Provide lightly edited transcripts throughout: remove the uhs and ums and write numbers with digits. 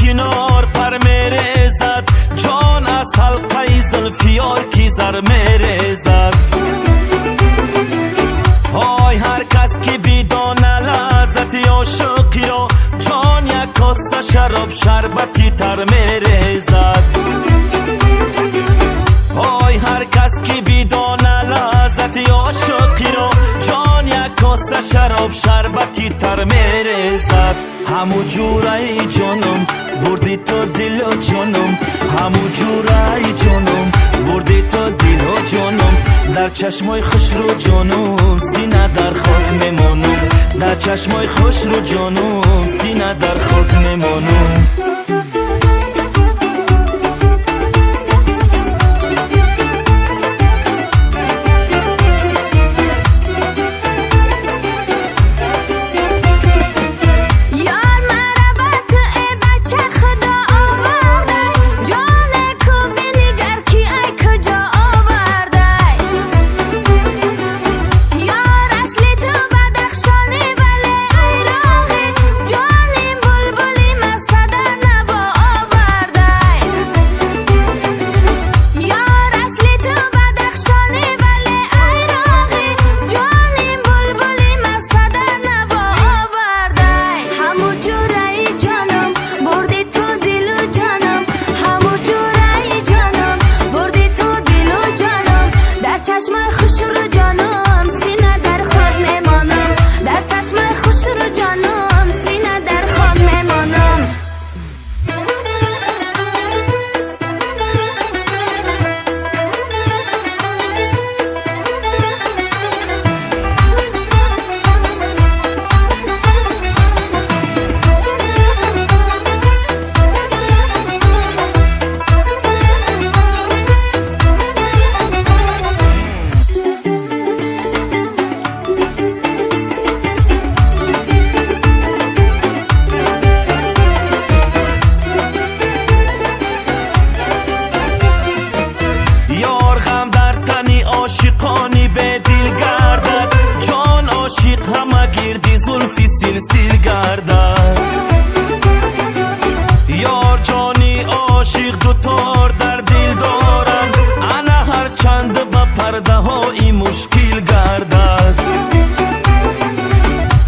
کنار پر میریزد، جان از حلقه زلفیار کی زر میریزد. های هر کس که بدانه لذت عاشقی را، جان یک کاسه شراب شربتی تر میریزد. های هر کس که بدانه لذت عاشقی را، جان یک کاسه شراب شربتی تر میریزد. همو جوره جانم بردی تو دل و جانم، همو جوره جانم بردی تو دل و جانم. در چشمای خوش رو جانم سینه در خاک میمانم، در چشمای خوش رو جانم سینه در خاک میمانم. عاشقانی به دل گردد، جان عاشق همه گردی زلفی سلسل گردد. یار جانی عاشق دوتار در دل دارند، انا هر چند به پرده های مشکل گردد.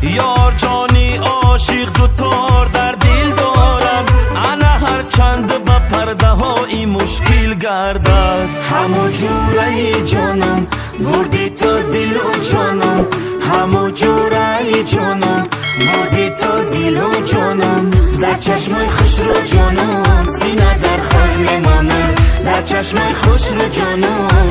یار جانی عاشق دوتار در دل دارند، انا هر چند به پرده های مشکل گردد. همو جوره جانم بردی تو دل و جانم، همو جوره جانم بردی تو دل و جانم. در چشمای خوش رو جانم سینه در خاک میمانم، در چشمای خوش رو جانم